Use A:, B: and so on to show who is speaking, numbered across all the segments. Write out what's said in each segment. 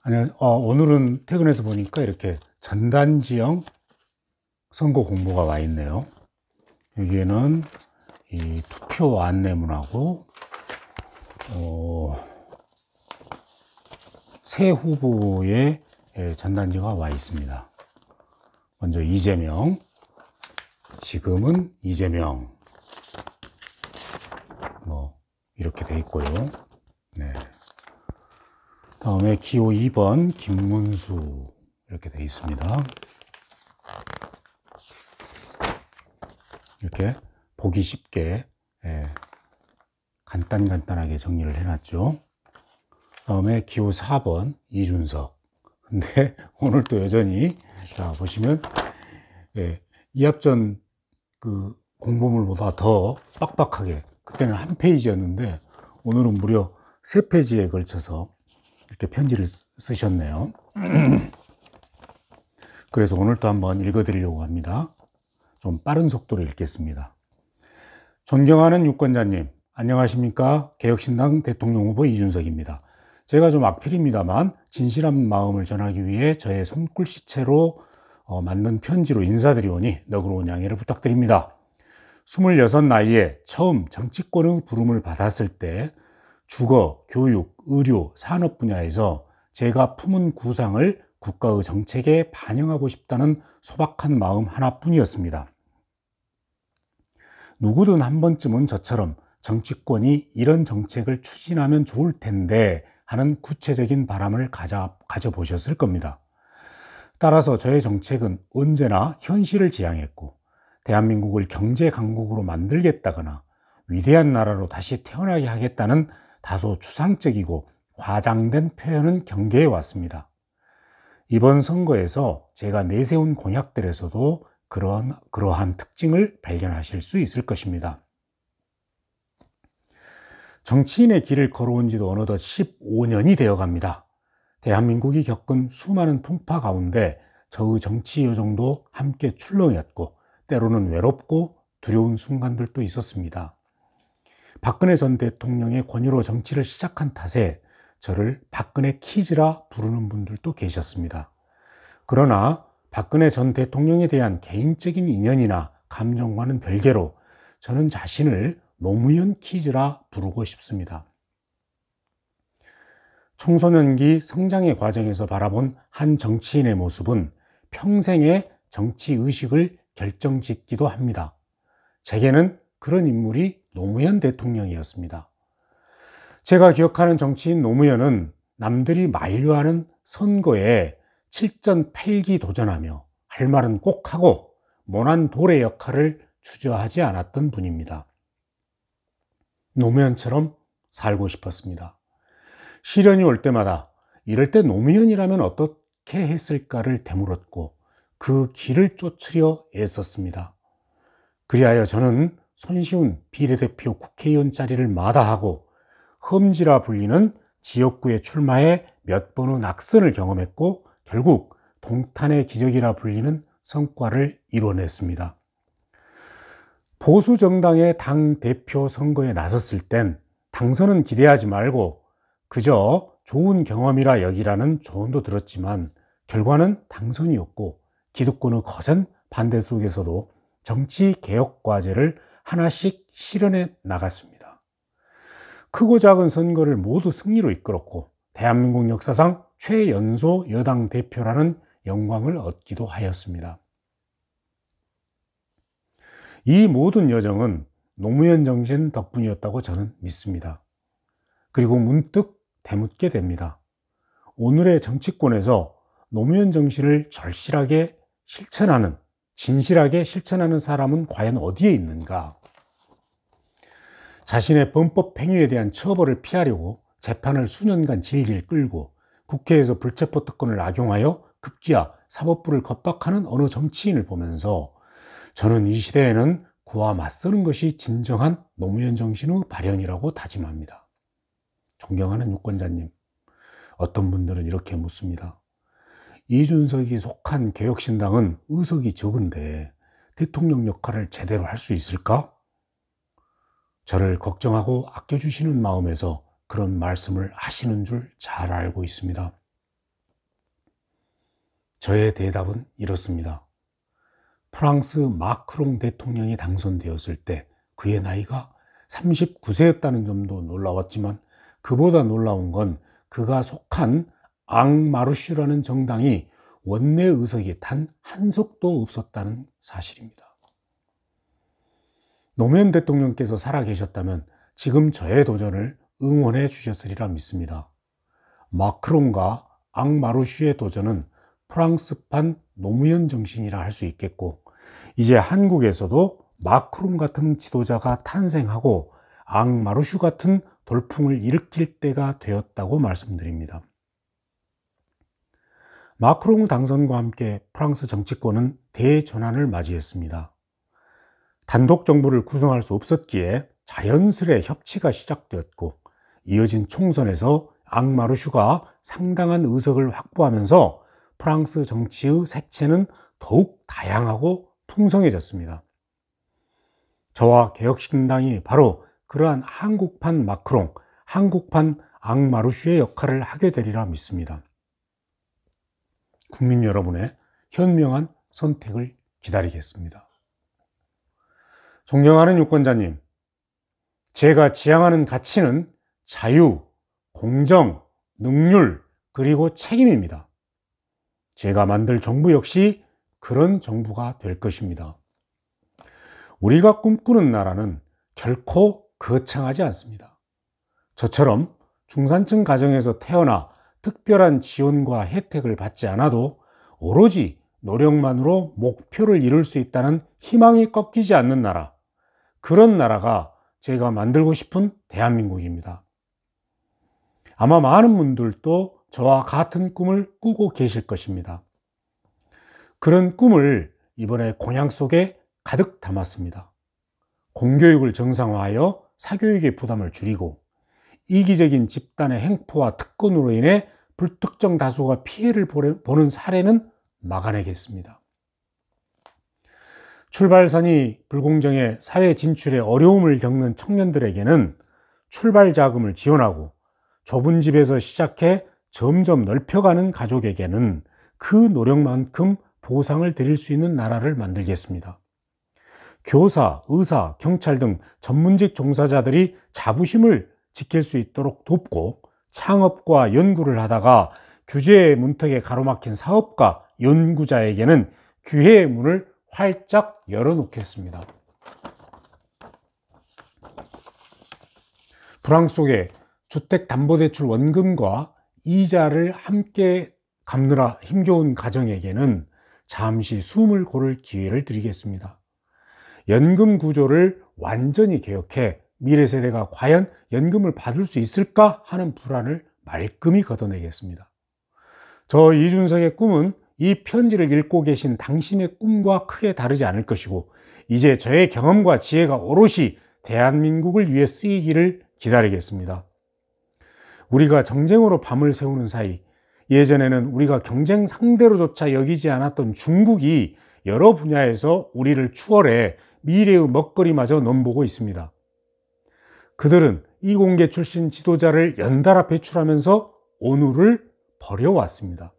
A: 오늘은 퇴근해서 보니까 이렇게 전단지형 선거 공보가 와 있네요. 여기에는 이 투표 안내문하고 새 후보의 전단지가 와 있습니다. 먼저 이재명, 지금은 이재명, 이렇게 돼 있고요. 네. 다음에 기호 2번 김문수 이렇게 돼 있습니다. 이렇게 보기 쉽게 간단하게 정리를 해놨죠. 다음에 기호 4번 이준석. 근데 오늘 또 여전히 자 보시면 이합전 그 공보물보다 더 빡빡하게, 그때는 한 페이지였는데 오늘은 무려 3페이지에 걸쳐서 이렇게 편지를 쓰셨네요. 그래서 오늘도 한번 읽어드리려고 합니다. 좀 빠른 속도로 읽겠습니다. 존경하는 유권자님, 안녕하십니까? 개혁신당 대통령 후보 이준석입니다. 제가 좀 악필입니다만 진실한 마음을 전하기 위해 저의 손글씨체로 만든 편지로 인사드리오니 너그러운 양해를 부탁드립니다. 26 나이에 처음 정치권의 부름을 받았을 때 주거, 교육, 의료, 산업 분야에서 제가 품은 구상을 국가의 정책에 반영하고 싶다는 소박한 마음 하나뿐이었습니다. 누구든 한 번쯤은 저처럼 정치권이 이런 정책을 추진하면 좋을 텐데 하는 구체적인 바람을 가져보셨을 겁니다. 따라서 저의 정책은 언제나 현실을 지향했고 대한민국을 경제 강국으로 만들겠다거나 위대한 나라로 다시 태어나게 하겠다는 다소 추상적이고 과장된 표현은 경계해 왔습니다. 이번 선거에서 제가 내세운 공약들에서도 그러한 특징을 발견하실 수 있을 것입니다. 정치인의 길을 걸어온 지도 어느덧 15년이 되어 갑니다. 대한민국이 겪은 수많은 풍파 가운데 저의 정치 여정도 함께 출렁였고 때로는 외롭고 두려운 순간들도 있었습니다. 박근혜 전 대통령의 권유로 정치를 시작한 탓에 저를 박근혜 키즈라 부르는 분들도 계셨습니다. 그러나 박근혜 전 대통령에 대한 개인적인 인연이나 감정과는 별개로 저는 자신을 노무현 키즈라 부르고 싶습니다. 청소년기 성장의 과정에서 바라본 한 정치인의 모습은 평생의 정치의식을 결정짓기도 합니다. 제게는 그런 인물이 노무현 대통령이었습니다. 제가 기억하는 정치인 노무현은 남들이 만류하는 선거에 7전8기 도전하며 할 말은 꼭 하고 모난 도래 역할을 주저하지 않았던 분입니다. 노무현처럼 살고 싶었습니다. 시련이 올 때마다 이럴 때 노무현이라면 어떻게 했을까를 되물었고 그 길을 쫓으려 애썼습니다. 그리하여 저는 손쉬운 비례대표 국회의원 자리를 마다하고 험지라 불리는 지역구에 출마해 몇 번의 낙선을 경험했고 결국 동탄의 기적이라 불리는 성과를 이뤄냈습니다. 보수 정당의 당대표 선거에 나섰을 땐 당선은 기대하지 말고 그저 좋은 경험이라 여기라는 조언도 들었지만 결과는 당선이었고 기득권의 거센 반대 속에서도 정치 개혁 과제를 하나씩 실현해 나갔습니다. 크고 작은 선거를 모두 승리로 이끌었고 대한민국 역사상 최연소 여당 대표라는 영광을 얻기도 하였습니다. 이 모든 여정은 노무현 정신 덕분이었다고 저는 믿습니다. 그리고 문득 되묻게 됩니다. 오늘의 정치권에서 노무현 정신을 절실하게 실천하는, 진실하게 실천하는 사람은 과연 어디에 있는가? 자신의 범법 행위에 대한 처벌을 피하려고 재판을 수년간 질질 끌고 국회에서 불체포 특권을 악용하여 급기야 사법부를 겁박하는 어느 정치인을 보면서 저는 이 시대에는 그와 맞서는 것이 진정한 노무현 정신의 발현이라고 다짐합니다. 존경하는 유권자님, 어떤 분들은 이렇게 묻습니다. 이준석이 속한 개혁신당은 의석이 적은데 대통령 역할을 제대로 할 수 있을까? 저를 걱정하고 아껴주시는 마음에서 그런 말씀을 하시는 줄 잘 알고 있습니다. 저의 대답은 이렇습니다. 프랑스 마크롱 대통령이 당선되었을 때 그의 나이가 39세였다는 점도 놀라웠지만 그보다 놀라운 건 그가 속한 앙마르슈라는 정당이 원내 의석이 단 한 석도 없었다는 사실입니다. 노무현 대통령께서 살아계셨다면 지금 저의 도전을 응원해 주셨으리라 믿습니다. 마크롱과 앙마르슈의 도전은 프랑스판 노무현 정신이라 할 수 있겠고, 이제 한국에서도 마크롱 같은 지도자가 탄생하고 앙마르슈 같은 돌풍을 일으킬 때가 되었다고 말씀드립니다. 마크롱 당선과 함께 프랑스 정치권은 대전환을 맞이했습니다. 단독 정부를 구성할 수 없었기에 자연스레 협치가 시작되었고, 이어진 총선에서 앙마르슈가 상당한 의석을 확보하면서 프랑스 정치의 색채는 더욱 다양하고 풍성해졌습니다. 저와 개혁신당이 바로 그러한 한국판 마크롱, 한국판 앙마르슈의 역할을 하게 되리라 믿습니다. 국민 여러분의 현명한 선택을 기다리겠습니다. 존경하는 유권자님, 제가 지향하는 가치는 자유, 공정, 능률, 그리고 책임입니다. 제가 만들 정부 역시 그런 정부가 될 것입니다. 우리가 꿈꾸는 나라는 결코 거창하지 않습니다. 저처럼 중산층 가정에서 태어나 특별한 지원과 혜택을 받지 않아도 오로지 노력만으로 목표를 이룰 수 있다는 희망이 꺾이지 않는 나라, 그런 나라가 제가 만들고 싶은 대한민국입니다. 아마 많은 분들도 저와 같은 꿈을 꾸고 계실 것입니다. 그런 꿈을 이번에 공약 속에 가득 담았습니다. 공교육을 정상화하여 사교육의 부담을 줄이고, 이기적인 집단의 행포와 특권으로 인해 불특정 다수가 피해를 보는 사례는 막아내겠습니다. 출발선이 불공정해 사회 진출에 어려움을 겪는 청년들에게는 출발 자금을 지원하고, 좁은 집에서 시작해 점점 넓혀가는 가족에게는 그 노력만큼 보상을 드릴 수 있는 나라를 만들겠습니다. 교사, 의사, 경찰 등 전문직 종사자들이 자부심을 지킬 수 있도록 돕고, 창업과 연구를 하다가 규제의 문턱에 가로막힌 사업가, 연구자에게는 기회의 문을 활짝 열어놓겠습니다. 불황 속에 주택담보대출 원금과 이자를 함께 갚느라 힘겨운 가정에게는 잠시 숨을 고를 기회를 드리겠습니다. 연금 구조를 완전히 개혁해 미래 세대가 과연 연금을 받을 수 있을까 하는 불안을 말끔히 걷어내겠습니다. 저 이준석의 꿈은 이 편지를 읽고 계신 당신의 꿈과 크게 다르지 않을 것이고, 이제 저의 경험과 지혜가 오롯이 대한민국을 위해 쓰이기를 기다리겠습니다. 우리가 정쟁으로 밤을 새우는 사이, 예전에는 우리가 경쟁 상대로조차 여기지 않았던 중국이 여러 분야에서 우리를 추월해 미래의 먹거리마저 넘보고 있습니다. 그들은 이공계 출신 지도자를 연달아 배출하면서 오늘을 버려왔습니다.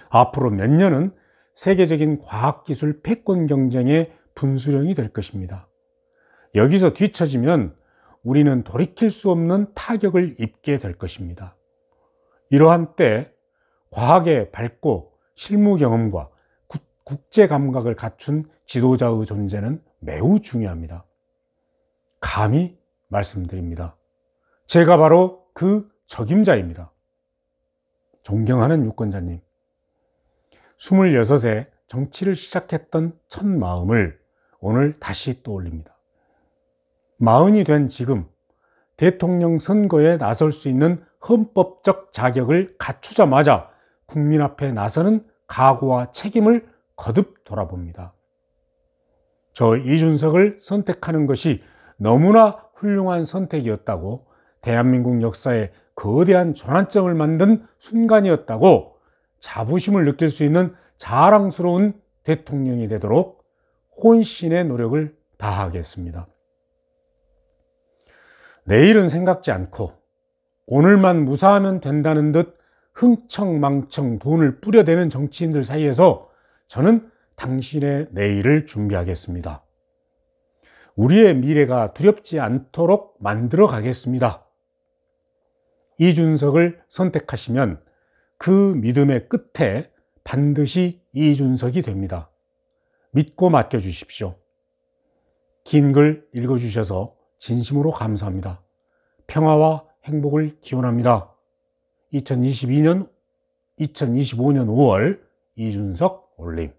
A: 앞으로 몇 년은 세계적인 과학기술 패권 경쟁의 분수령이 될 것입니다. 여기서 뒤처지면 우리는 돌이킬 수 없는 타격을 입게 될 것입니다. 이러한 때 과학에 밝고 실무 경험과 국제 감각을 갖춘 지도자의 존재는 매우 중요합니다. 감히 말씀드립니다. 제가 바로 그 적임자입니다. 존경하는 유권자님, 26에 정치를 시작했던 첫 마음을 오늘 다시 떠올립니다. 40이 된 지금 대통령 선거에 나설 수 있는 헌법적 자격을 갖추자마자 국민 앞에 나서는 각오와 책임을 거듭 돌아봅니다. 저 이준석을 선택하는 것이 너무나 훌륭한 선택이었다고, 대한민국 역사에 거대한 전환점을 만든 순간이었다고 자부심을 느낄 수 있는 자랑스러운 대통령이 되도록 혼신의 노력을 다하겠습니다. 내일은 생각지 않고 오늘만 무사하면 된다는 듯 흥청망청 돈을 뿌려대는 정치인들 사이에서 저는 당신의 내일을 준비하겠습니다. 우리의 미래가 두렵지 않도록 만들어 가겠습니다. 이준석을 선택하시면 그 믿음의 끝에 반드시 이준석이 됩니다. 믿고 맡겨주십시오. 긴 글 읽어주셔서 진심으로 감사합니다. 평화와 행복을 기원합니다. 2025년 5월 이준석 올림.